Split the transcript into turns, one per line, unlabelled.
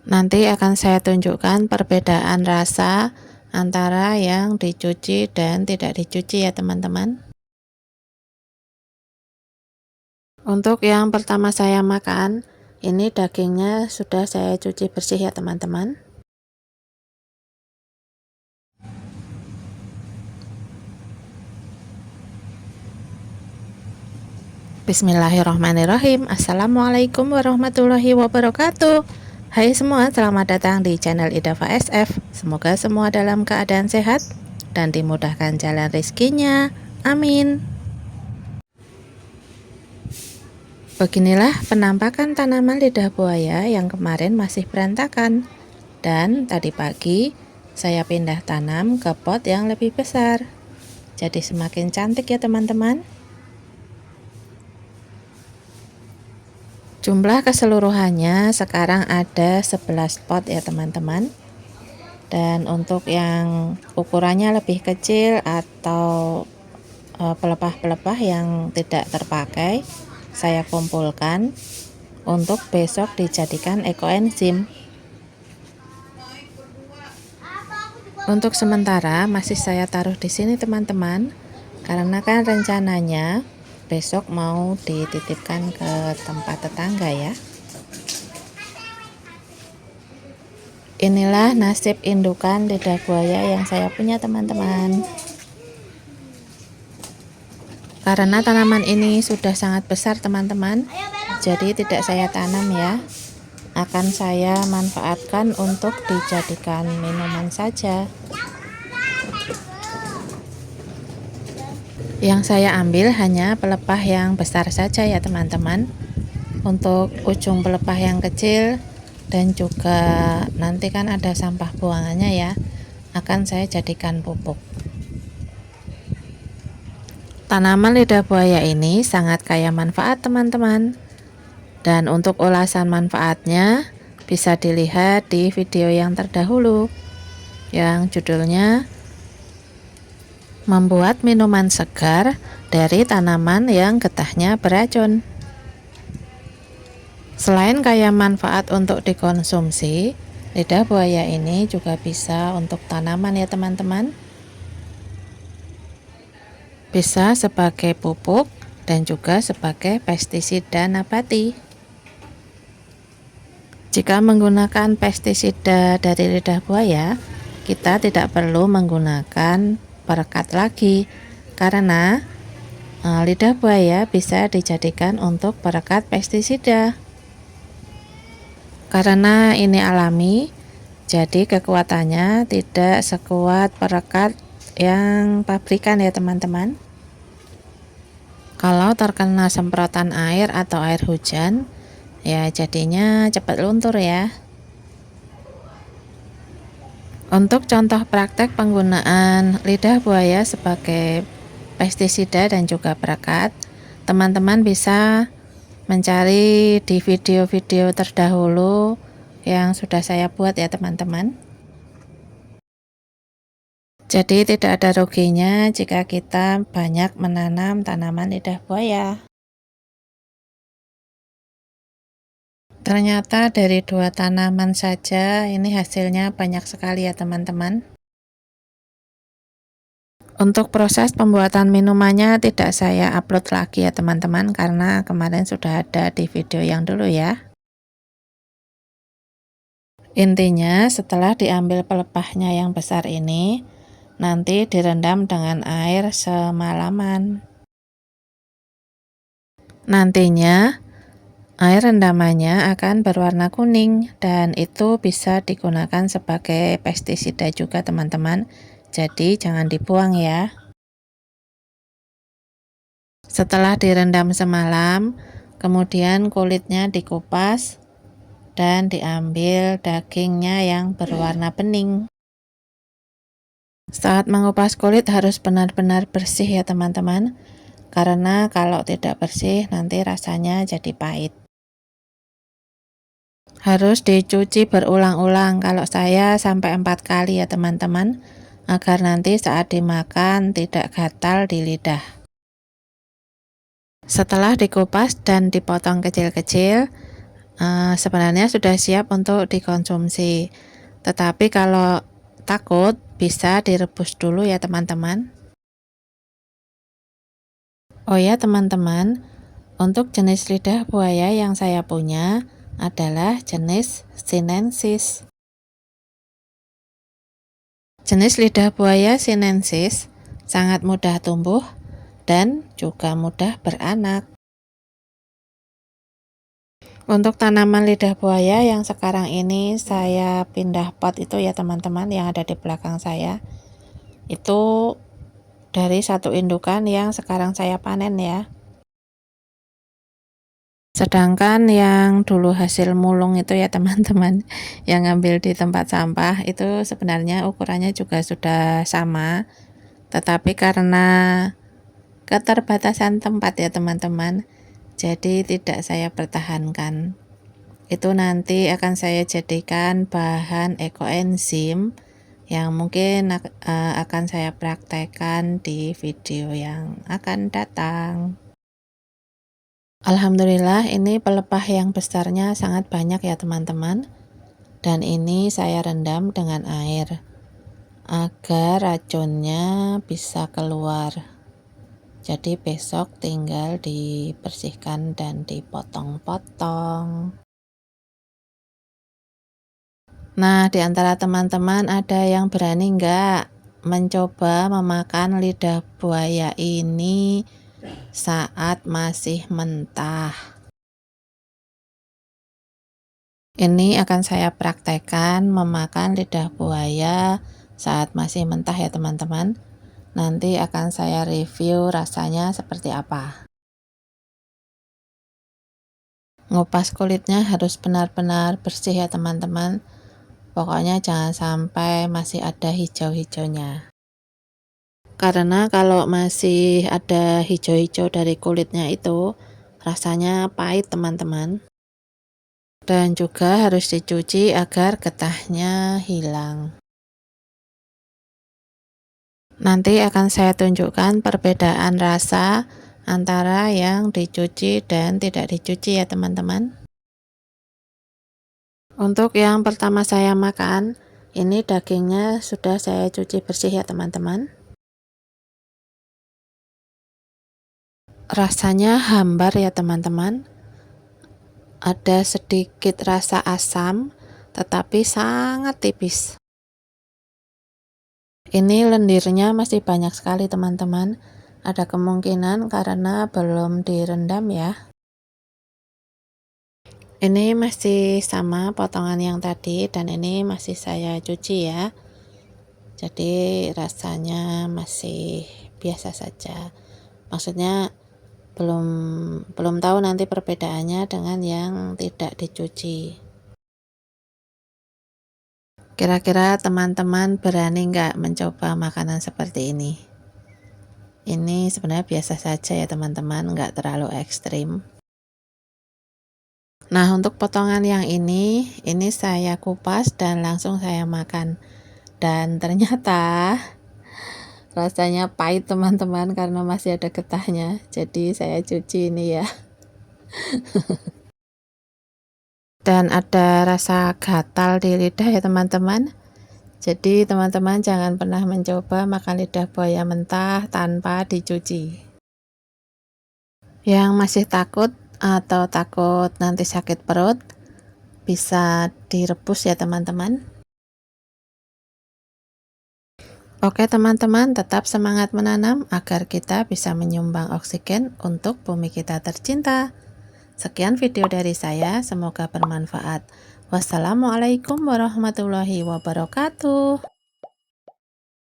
Nanti akan saya tunjukkan perbedaan rasa antara yang dicuci dan tidak dicuci ya teman-teman. Untuk yang pertama saya makan, ini dagingnya sudah saya cuci bersih ya teman-teman. Bismillahirrahmanirrahim. Assalamualaikum warahmatullahi wabarakatuh. Hai semua, selamat datang di channel Idafa SF. Semoga semua dalam keadaan sehat dan dimudahkan jalan rezekinya. Amin. Beginilah penampakan tanaman lidah buaya yang kemarin masih berantakan. Dan tadi pagi saya pindah tanam ke pot yang lebih besar. Jadi semakin cantik ya teman-teman. Jumlah keseluruhannya sekarang ada 11 pot ya teman-teman. Dan untuk yang ukurannya lebih kecil atau pelepah-pelepah yang tidak terpakai, saya kumpulkan untuk besok dijadikan ekoenzim. Untuk sementara masih saya taruh di sini teman-teman, karena kan rencananya besok mau dititipkan ke tempat tetangga ya. Inilah nasib indukan lidah buaya yang saya punya teman-teman. Karena tanaman ini sudah sangat besar teman-teman, jadi tidak saya tanam ya. Akan saya manfaatkan untuk dijadikan minuman saja. Yang saya ambil hanya pelepah yang besar saja ya teman-teman. Untuk ujung pelepah yang kecil dan juga nanti kan ada sampah buangannya ya, akan saya jadikan pupuk. Tanaman lidah buaya ini sangat kaya manfaat teman-teman. Dan untuk ulasan manfaatnya bisa dilihat di video yang terdahulu yang judulnya membuat minuman segar dari tanaman yang getahnya beracun. Selain kaya manfaat untuk dikonsumsi, lidah buaya ini juga bisa untuk tanaman ya teman-teman. Bisa sebagai pupuk dan juga sebagai pestisida nabati. Jika menggunakan pestisida dari lidah buaya, kita tidak perlu menggunakan perekat lagi, karena lidah buaya bisa dijadikan untuk perekat pestisida. Karena ini alami, jadi kekuatannya tidak sekuat perekat yang pabrikan ya teman-teman. Kalau terkena semprotan air atau air hujan, ya jadinya cepat luntur ya. Untuk contoh praktek penggunaan lidah buaya sebagai pestisida dan juga perekat, teman-teman bisa mencari di video-video terdahulu yang sudah saya buat ya teman-teman. Jadi tidak ada ruginya jika kita banyak menanam tanaman lidah buaya. Ternyata dari 2 tanaman saja ini hasilnya banyak sekali ya teman-teman. Untuk proses pembuatan minumannya tidak saya upload lagi ya teman-teman, karena kemarin sudah ada di video yang dulu ya. Intinya setelah diambil pelepahnya yang besar ini, nanti direndam dengan air semalaman. Nantinya air rendamannya akan berwarna kuning dan itu bisa digunakan sebagai pestisida juga teman-teman. Jadi jangan dibuang ya. Setelah direndam semalam, kemudian kulitnya dikupas dan diambil dagingnya yang berwarna bening. Saat mengupas kulit harus benar-benar bersih ya teman-teman, karena kalau tidak bersih nanti rasanya jadi pahit. Harus dicuci berulang-ulang, kalau saya sampai 4 kali ya teman-teman, agar nanti saat dimakan tidak gatal di lidah. Setelah dikupas dan dipotong kecil-kecil, sebenarnya sudah siap untuk dikonsumsi. Tetapi kalau takut bisa direbus dulu ya teman-teman. Oh ya teman-teman, untuk jenis lidah buaya yang saya punya adalah jenis sinensis. Jenis lidah buaya sinensis sangat mudah tumbuh dan juga mudah beranak. Untuk tanaman lidah buaya yang sekarang ini saya pindah pot itu ya teman-teman, yang ada di belakang saya. Itu dari satu indukan yang sekarang saya panen ya. Sedangkan yang dulu hasil mulung itu ya teman-teman, yang ngambil di tempat sampah itu sebenarnya ukurannya juga sudah sama, tetapi karena keterbatasan tempat ya teman-teman, jadi tidak saya pertahankan. Itu nanti akan saya jadikan bahan ekoenzim yang mungkin akan saya praktekkan di video yang akan datang. Alhamdulillah ini pelepah yang besarnya sangat banyak ya teman-teman, dan ini saya rendam dengan air agar racunnya bisa keluar. Jadi besok tinggal dibersihkan dan dipotong-potong. Nah, di antara teman-teman ada yang berani nggak mencoba memakan lidah buaya ini saat masih mentah? Ini akan saya praktekkan memakan lidah buaya saat masih mentah ya teman-teman. Nanti akan saya review rasanya seperti apa. Ngupas kulitnya harus benar-benar bersih ya teman-teman. Pokoknya jangan sampai masih ada hijau-hijaunya. Karena kalau masih ada hijau-hijau dari kulitnya itu rasanya pahit teman-teman. Dan juga harus dicuci agar getahnya hilang. Nanti akan saya tunjukkan perbedaan rasa antara yang dicuci dan tidak dicuci ya teman-teman. Untuk yang pertama saya makan, ini dagingnya sudah saya cuci bersih ya teman-teman. Rasanya hambar ya teman-teman. Ada sedikit rasa asam, tetapi sangat tipis. Ini lendirnya masih banyak sekali teman-teman. Ada kemungkinan karena belum direndam ya. Ini masih sama potongan yang tadi dan ini masih saya cuci ya. Jadi rasanya masih biasa saja. Maksudnya belum tahu nanti perbedaannya dengan yang tidak dicuci. Kira-kira teman-teman berani nggak mencoba makanan seperti ini? Ini sebenarnya biasa saja ya teman-teman, nggak terlalu ekstrim. Nah, untuk potongan yang ini saya kupas dan langsung saya makan. Dan ternyata rasanya pahit teman-teman karena masih ada getahnya. Jadi saya cuci ini ya. Dan ada rasa gatal di lidah ya teman-teman. Jadi teman-teman jangan pernah mencoba makan lidah buaya mentah tanpa dicuci. Yang masih takut atau takut nanti sakit perut, bisa direbus ya teman-teman. Oke teman-teman, tetap semangat menanam agar kita bisa menyumbang oksigen untuk bumi kita tercinta. Sekian video dari saya, semoga bermanfaat. Wassalamualaikum warahmatullahi wabarakatuh.